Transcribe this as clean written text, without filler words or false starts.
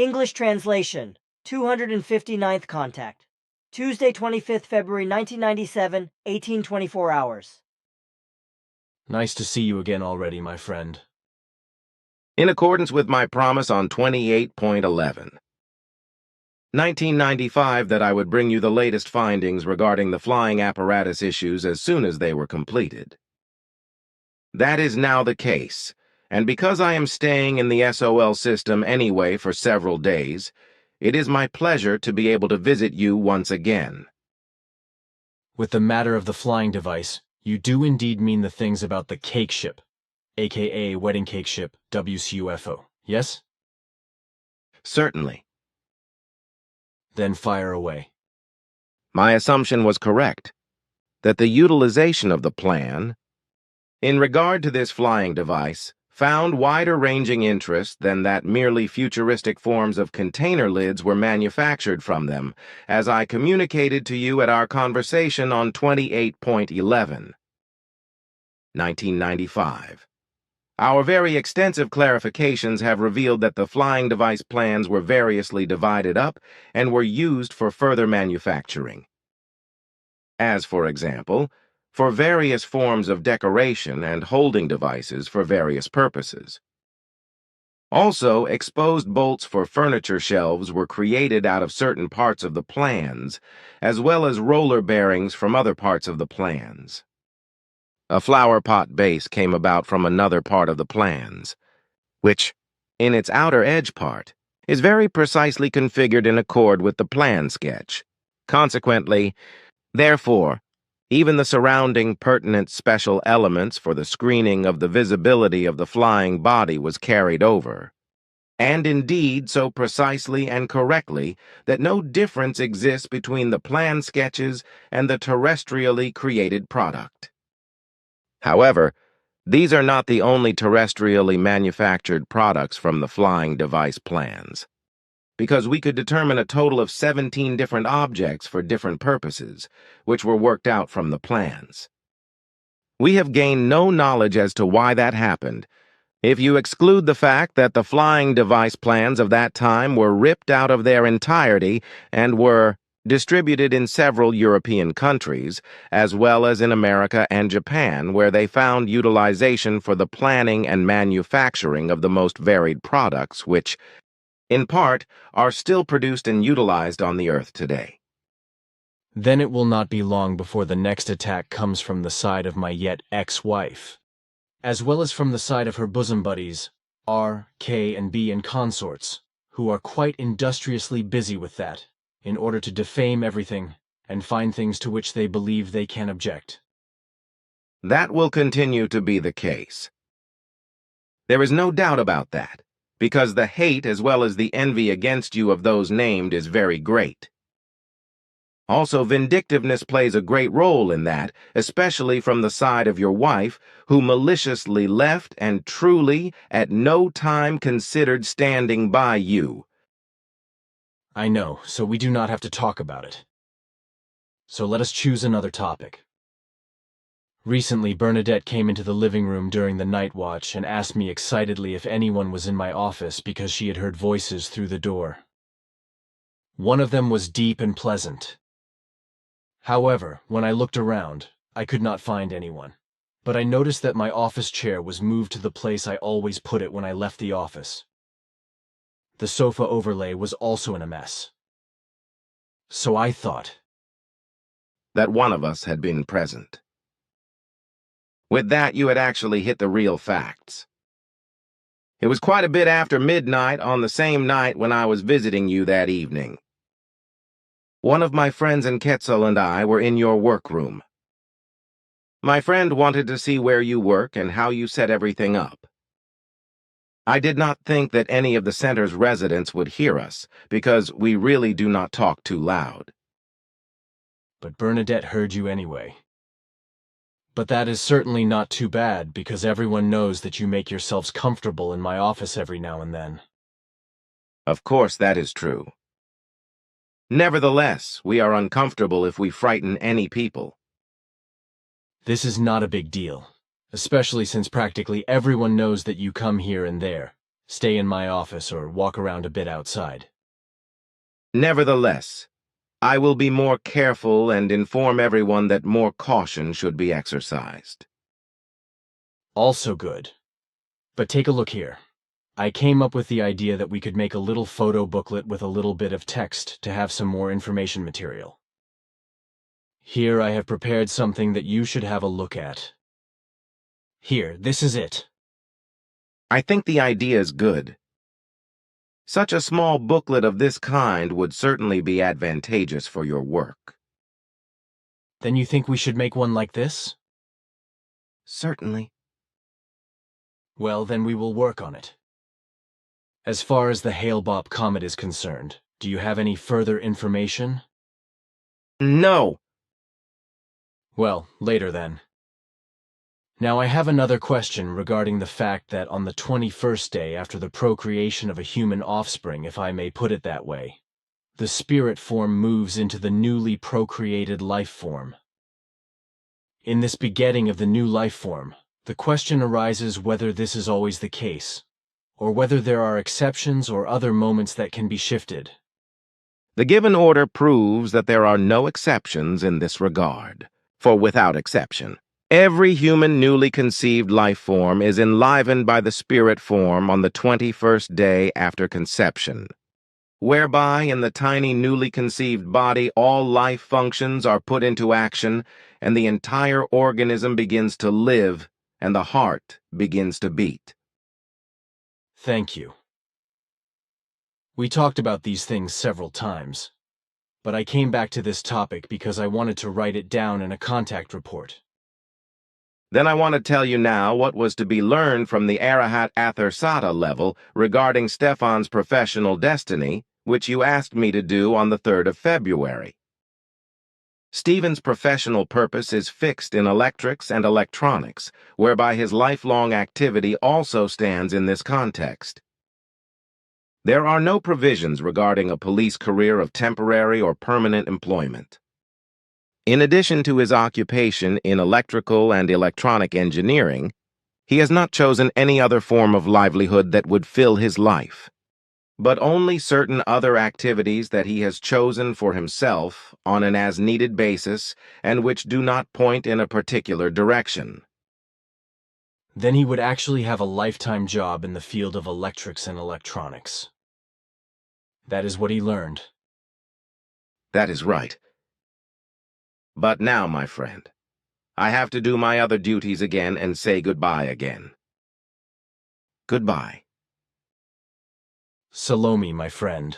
English translation, 259th contact. Tuesday, 25th February 1997, 1824 hours. Nice to see you again already, my friend. In accordance with my promise on 28.11. 1995 that I would bring you the latest findings regarding the flying apparatus issues as soon as they were completed. That is now the case, and because I am staying in the SOL system anyway for several days, it is my pleasure to be able to visit you once again. With the matter of the flying device, you do indeed mean the things about the cake ship, aka wedding cake ship, WCUFO, yes? Certainly. Then fire away. My assumption was correct, that the utilization of the plan, in regard to this flying device, found wider-ranging interest than that merely futuristic forms of container lids were manufactured from them, as I communicated to you at our conversation on 28.11. 1995. Our very extensive clarifications have revealed that the flying device plans were variously divided up and were used for further manufacturing. As, for example, for various forms of decoration and holding devices for various purposes. Also, exposed bolts for furniture shelves were created out of certain parts of the plans, as well as roller bearings from other parts of the plans. A flower pot base came about from another part of the plans, which, in its outer edge part, is very precisely configured in accord with the plan sketch. Consequently, therefore, even the surrounding pertinent special elements for the screening of the visibility of the flying body was carried over, and indeed so precisely and correctly that no difference exists between the plan sketches and the terrestrially created product. However, these are not the only terrestrially manufactured products from the flying device plans, because we could determine a total of 17 different objects for different purposes, which were worked out from the plans. We have gained no knowledge as to why that happened, if you exclude the fact that the flying device plans of that time were ripped out of their entirety and were distributed in several European countries, as well as in America and Japan, where they found utilization for the planning and manufacturing of the most varied products, which, in part, are still produced and utilized on the Earth today. Then it will not be long before the next attack comes from the side of my yet ex-wife, as well as from the side of her bosom buddies, R, K, and B and consorts, who are quite industriously busy with that, in order to defame everything and find things to which they believe they can object. That will continue to be the case. There is no doubt about that, because the hate as well as the envy against you of those named is very great. Also, vindictiveness plays a great role in that, especially from the side of your wife, who maliciously left and truly at no time considered standing by you. I know, so we do not have to talk about it. So let us choose another topic. Recently, Bernadette came into the living room during the night watch and asked me excitedly if anyone was in my office because she had heard voices through the door. One of them was deep and pleasant. However, when I looked around, I could not find anyone. But I noticed that my office chair was moved to the place I always put it when I left the office. The sofa overlay was also in a mess. So I thought that one of us had been present. With that, you had actually hit the real facts. It was quite a bit after midnight on the same night when I was visiting you that evening. One of my friends in Quetzal and I were in your workroom. My friend wanted to see where you work and how you set everything up. I did not think that any of the center's residents would hear us, because we really do not talk too loud. But Bernadette heard you anyway. But that is certainly not too bad, because everyone knows that you make yourselves comfortable in my office every now and then. Of course, that is true. Nevertheless, we are uncomfortable if we frighten any people. This is not a big deal, especially since practically everyone knows that you come here and there, stay in my office or walk around a bit outside. Nevertheless, I will be more careful and inform everyone that more caution should be exercised. Also good. But take a look here. I came up with the idea that we could make a little photo booklet with a little bit of text to have some more information material. Here I have prepared something that you should have a look at. Here, this is it. I think the idea is good. Such a small booklet of this kind would certainly be advantageous for your work. Then you think we should make one like this? Certainly. Well, then we will work on it. As far as the Hale-Bopp comet is concerned, do you have any further information? No. Well, later then. Now I have another question regarding the fact that on the 21st day after the procreation of a human offspring, if I may put it that way, the spirit form moves into the newly procreated life form. In this begetting of the new life form, the question arises whether this is always the case, or whether there are exceptions or other moments that can be shifted. The given order proves that there are no exceptions in this regard, for without exception, every human newly conceived life form is enlivened by the spirit form on the 21st day after conception, whereby in the tiny newly conceived body all life functions are put into action and the entire organism begins to live and the heart begins to beat. Thank you. We talked about these things several times, but I came back to this topic because I wanted to write it down in a contact report. Then I want to tell you now what was to be learned from the Arahat Athersata level regarding Stefan's professional destiny, which you asked me to do on the 3rd of February. Stephen's professional purpose is fixed in electrics and electronics, whereby his lifelong activity also stands in this context. There are no provisions regarding a police career of temporary or permanent employment. In addition to his occupation in electrical and electronic engineering, he has not chosen any other form of livelihood that would fill his life, but only certain other activities that he has chosen for himself on an as-needed basis and which do not point in a particular direction. Then he would actually have a lifetime job in the field of electrics and electronics. That is what he learned. That is right. But now, my friend, I have to do my other duties again and say goodbye again. Goodbye. Salome, my friend.